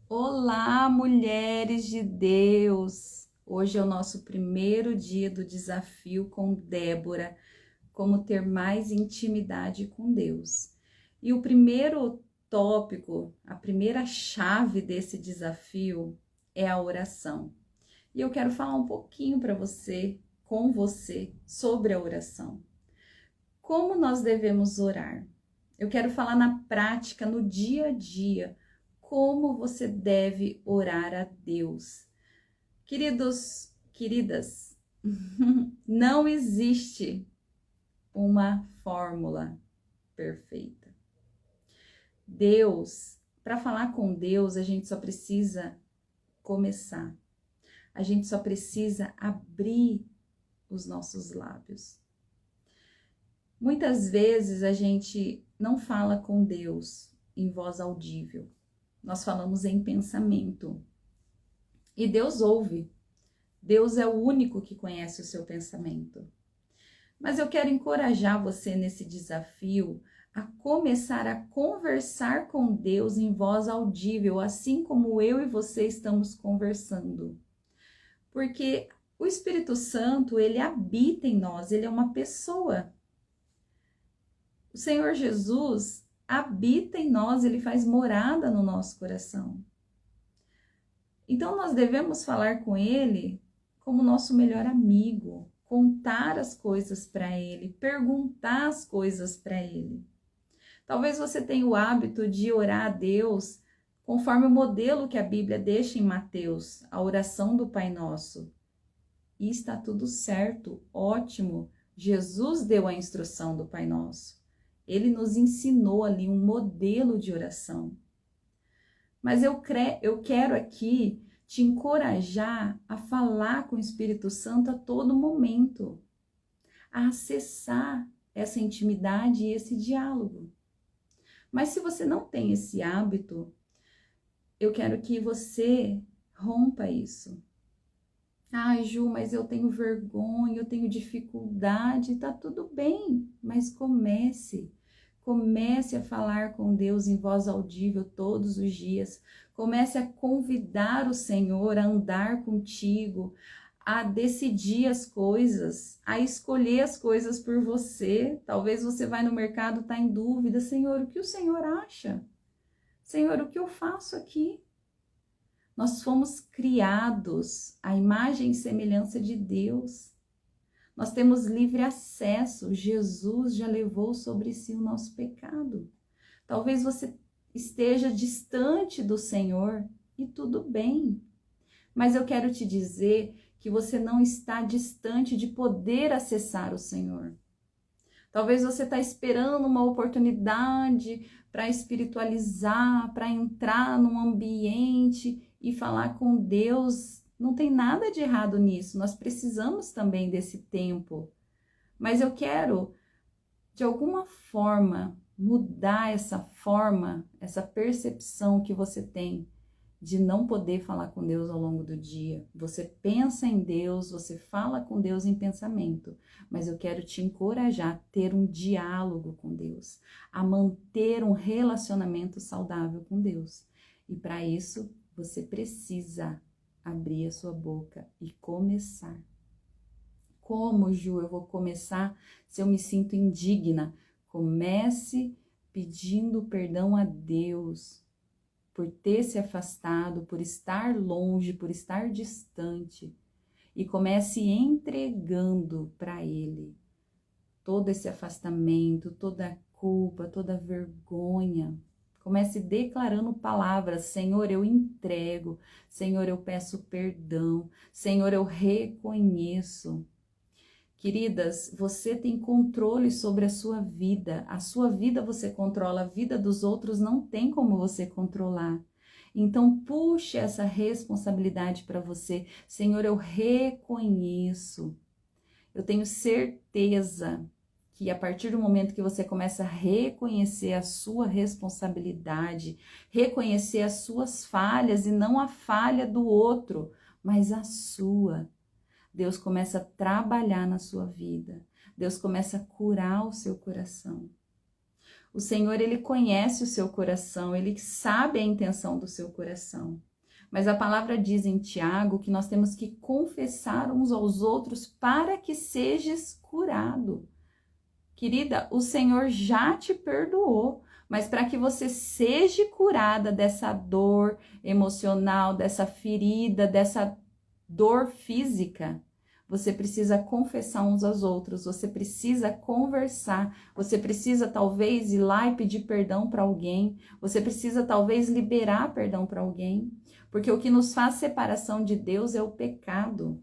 Olá, mulheres de Deus! Hoje é o nosso primeiro dia do desafio com Débora, como ter mais intimidade com Deus. E o primeiro tópico, a primeira chave desse desafio é a oração. E eu quero falar um pouquinho para você, com você, sobre a oração. Como nós devemos orar? Eu quero falar na prática, no dia a dia, como você deve orar a Deus. Queridos, queridas, não existe uma fórmula perfeita. Deus, para falar com Deus, a gente só precisa começar. A gente só precisa abrir os nossos lábios. Muitas vezes a gente não fala com Deus em voz audível. Nós falamos em pensamento. E Deus ouve. Deus é o único que conhece o seu pensamento. Mas eu quero encorajar você nesse desafio a começar a conversar com Deus em voz audível, assim como eu e você estamos conversando. Porque o Espírito Santo, ele habita em nós, ele é uma pessoa. O Senhor Jesus habita em nós, ele faz morada no nosso coração. Então nós devemos falar com ele como nosso melhor amigo, contar as coisas para ele, perguntar as coisas para ele. Talvez você tenha o hábito de orar a Deus conforme o modelo que a Bíblia deixa em Mateus, a oração do Pai Nosso. E está tudo certo, ótimo. Jesus deu a instrução do Pai Nosso. Ele nos ensinou ali um modelo de oração. Mas eu quero aqui te encorajar a falar com o Espírito Santo a todo momento, a acessar essa intimidade e esse diálogo. Mas se você não tem esse hábito, eu quero que você rompa isso. Ai, Ju, mas eu tenho vergonha, eu tenho dificuldade, tá tudo bem, mas comece a falar com Deus em voz audível todos os dias. Comece a convidar o Senhor a andar contigo, a decidir as coisas, a escolher as coisas por você. Talvez você vai no mercado, tá em dúvida, Senhor, o que o Senhor acha? Senhor, o que eu faço aqui? Nós fomos criados à imagem e semelhança de Deus. Nós temos livre acesso. Jesus já levou sobre si o nosso pecado. Talvez você esteja distante do Senhor e tudo bem. Mas eu quero te dizer que você não está distante de poder acessar o Senhor. Talvez você está esperando uma oportunidade para espiritualizar, para entrar num ambiente e falar com Deus. Não tem nada de errado nisso, nós precisamos também desse tempo. Mas eu quero, de alguma forma, mudar essa percepção que você tem de não poder falar com Deus ao longo do dia. Você pensa em Deus, você fala com Deus em pensamento, mas eu quero te encorajar a ter um diálogo com Deus, a manter um relacionamento saudável com Deus. E para isso, você precisa abrir a sua boca e começar. Como, Ju, eu vou começar se eu me sinto indigna? Comece pedindo perdão a Deus por ter se afastado, por estar longe, por estar distante. E comece entregando para Ele todo esse afastamento, toda a culpa, toda a vergonha. Comece declarando palavras: Senhor, eu entrego, Senhor, eu peço perdão, Senhor, eu reconheço. Queridas, você tem controle sobre a sua vida você controla, a vida dos outros não tem como você controlar. Então, puxe essa responsabilidade para você. Senhor, eu reconheço, eu tenho certeza que a partir do momento que você começa a reconhecer a sua responsabilidade, reconhecer as suas falhas e não a falha do outro, mas a sua, Deus começa a trabalhar na sua vida. Deus começa a curar o seu coração. O Senhor, Ele conhece o seu coração, Ele sabe a intenção do seu coração. Mas a palavra diz em Tiago que nós temos que confessar uns aos outros para que sejas curado. Querida, o Senhor já te perdoou, mas para que você seja curada dessa dor emocional, dessa ferida, dessa dor física, você precisa confessar uns aos outros, você precisa conversar, você precisa talvez ir lá e pedir perdão para alguém, você precisa talvez liberar perdão para alguém, porque o que nos faz separação de Deus é o pecado.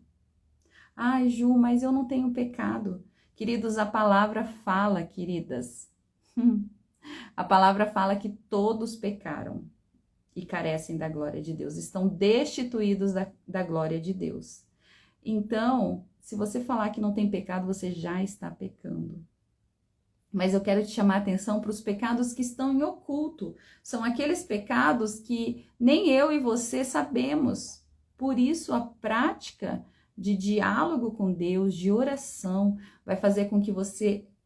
Ai, Ju, mas eu não tenho pecado. Queridos, a palavra fala, queridas, a palavra fala que todos pecaram e carecem da glória de Deus, estão destituídos da glória de Deus. Então, se você falar que não tem pecado, você já está pecando. Mas eu quero te chamar a atenção para os pecados que estão em oculto. São aqueles pecados que nem eu e você sabemos. Por isso, a prática de diálogo com Deus, de oração, vai fazer com que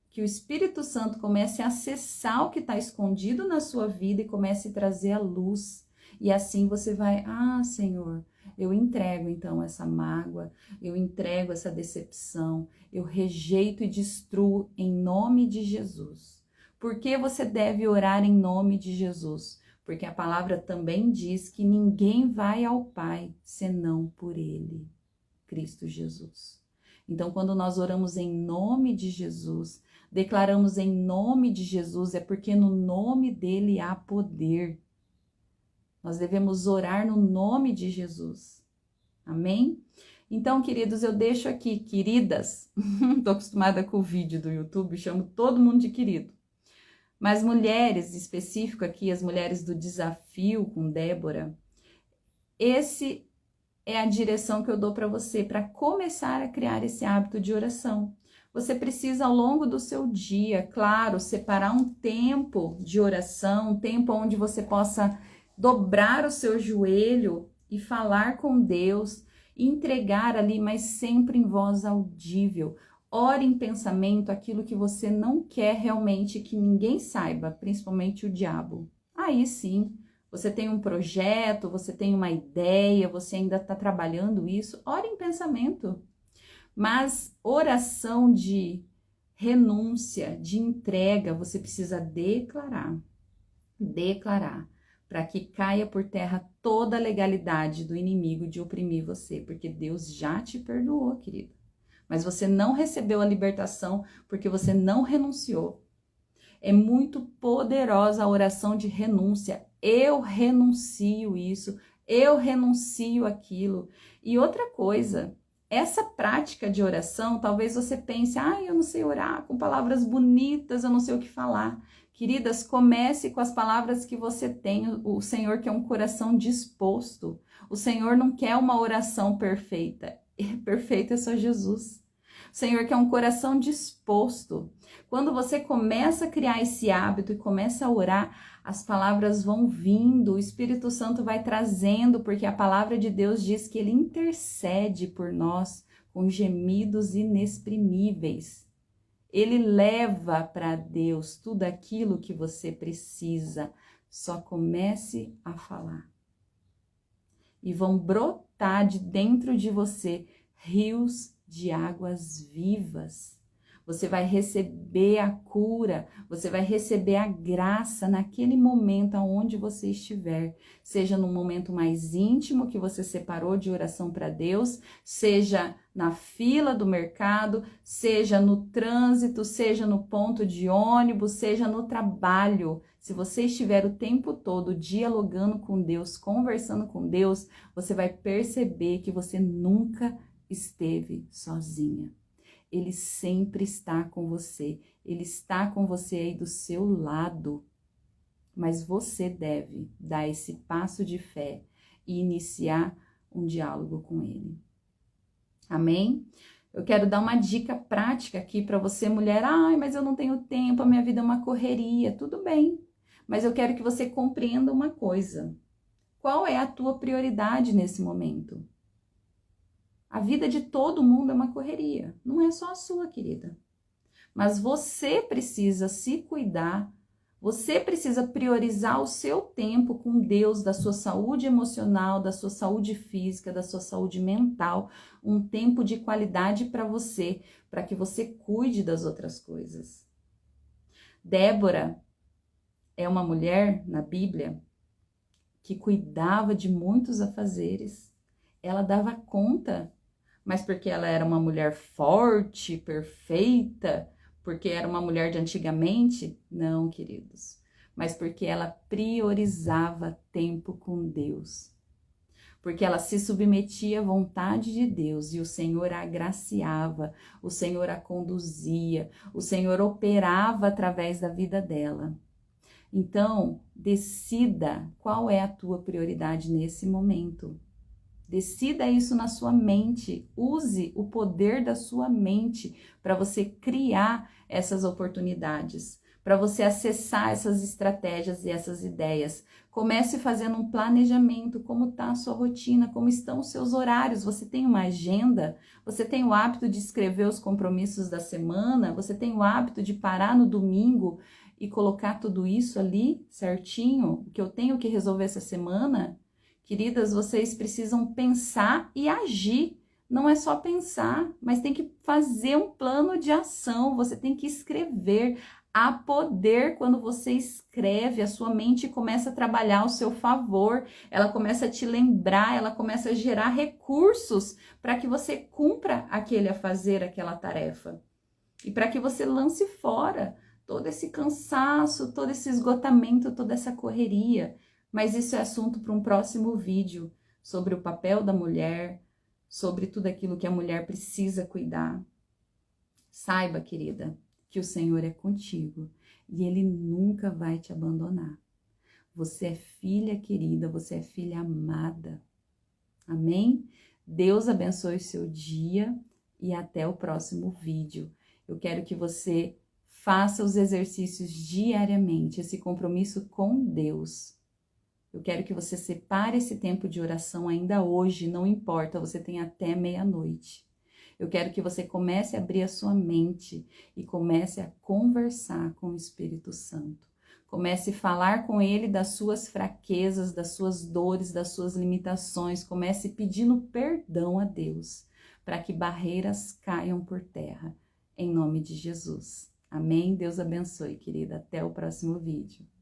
que o Espírito Santo comece a acessar o que está escondido na sua vida e comece a trazer a luz. E assim você vai, Senhor, eu entrego então essa mágoa, eu entrego essa decepção, eu rejeito e destruo em nome de Jesus. Por que você deve orar em nome de Jesus? Porque a palavra também diz que ninguém vai ao Pai senão por Ele, Cristo Jesus. Então, quando nós oramos em nome de Jesus, declaramos em nome de Jesus, é porque no nome dele há poder. Nós devemos orar no nome de Jesus. Amém? Então, queridos, eu deixo aqui, queridas, tô acostumada com o vídeo do YouTube, chamo todo mundo de querido. Mas mulheres, específico aqui, as mulheres do desafio com Débora, esse é a direção que eu dou para você, para começar a criar esse hábito de oração. Você precisa, ao longo do seu dia, claro, separar um tempo de oração, um tempo onde você possa dobrar o seu joelho e falar com Deus, entregar ali, mas sempre em voz audível. Ore em pensamento aquilo que você não quer realmente que ninguém saiba, principalmente o diabo. Aí sim, você tem um projeto, você tem uma ideia, você ainda está trabalhando isso, ore em pensamento. Mas oração de renúncia, de entrega, você precisa declarar, para que caia por terra toda a legalidade do inimigo de oprimir você, porque Deus já te perdoou, querida. Mas você não recebeu a libertação porque você não renunciou. É muito poderosa a oração de renúncia. Eu renuncio isso, eu renuncio aquilo. E outra coisa, essa prática de oração, talvez você pense, eu não sei orar com palavras bonitas, eu não sei o que falar. Queridas, comece com as palavras que você tem. O Senhor quer um coração disposto. O Senhor não quer uma oração perfeita. Perfeito é só Jesus. O Senhor quer um coração disposto. Quando você começa a criar esse hábito e começa a orar, as palavras vão vindo, o Espírito Santo vai trazendo, porque a palavra de Deus diz que ele intercede por nós com gemidos inexprimíveis. Ele leva para Deus tudo aquilo que você precisa. Só comece a falar. E vão brotar de dentro de você rios de águas vivas. Você vai receber a cura, você vai receber a graça naquele momento aonde você estiver. Seja no momento mais íntimo que você separou de oração para Deus, seja na fila do mercado, seja no trânsito, seja no ponto de ônibus, seja no trabalho. Se você estiver o tempo todo dialogando com Deus, conversando com Deus, você vai perceber que você nunca esteve sozinha. Ele sempre está com você. Ele está com você aí do seu lado. Mas você deve dar esse passo de fé e iniciar um diálogo com ele. Amém? Eu quero dar uma dica prática aqui para você, mulher. Mas eu não tenho tempo, a minha vida é uma correria. Tudo bem. Mas eu quero que você compreenda uma coisa. Qual é a tua prioridade nesse momento? A vida de todo mundo é uma correria, não é só a sua, querida. Mas você precisa se cuidar, Você precisa priorizar o seu tempo com Deus, da sua saúde emocional, da sua saúde física, da sua saúde mental, um tempo de qualidade para você, para que você cuide das outras coisas. Débora é uma mulher na Bíblia que cuidava de muitos afazeres. Ela dava conta, mas porque ela era uma mulher forte, perfeita, porque era uma mulher de antigamente? Não, queridos. Mas porque ela priorizava tempo com Deus. Porque ela se submetia à vontade de Deus e o Senhor a agraciava, o Senhor a conduzia, o Senhor operava através da vida dela. Então, decida qual é a tua prioridade nesse momento. Decida isso na sua mente. Use o poder da sua mente para você criar essas oportunidades, para você acessar essas estratégias e essas ideias. Comece fazendo um planejamento, como está a sua rotina, como estão os seus horários. Você tem uma agenda? Você tem o hábito de escrever os compromissos da semana? Você tem o hábito de parar no domingo e colocar tudo isso ali certinho? O que eu tenho que resolver essa semana? Queridas, vocês precisam pensar e agir. Não é só pensar, mas tem que fazer um plano de ação. Você tem que escrever. Há poder quando você escreve, a sua mente começa a trabalhar ao seu favor, ela começa a te lembrar, ela começa a gerar recursos para que você cumpra aquele a fazer, aquela tarefa. E para que você lance fora todo esse cansaço, todo esse esgotamento, toda essa correria. Mas isso é assunto para um próximo vídeo, sobre o papel da mulher, sobre tudo aquilo que a mulher precisa cuidar. Saiba, querida, que o Senhor é contigo e Ele nunca vai te abandonar. Você é filha querida, você é filha amada. Amém? Deus abençoe o seu dia e até o próximo vídeo. Eu quero que você faça os exercícios diariamente, esse compromisso com Deus. Eu quero que você separe esse tempo de oração ainda hoje, não importa, você tem até meia-noite. Eu quero que você comece a abrir a sua mente e comece a conversar com o Espírito Santo. Comece a falar com ele das suas fraquezas, das suas dores, das suas limitações. Comece pedindo perdão a Deus, para que barreiras caiam por terra. Em nome de Jesus. Amém? Deus abençoe, querida. Até o próximo vídeo.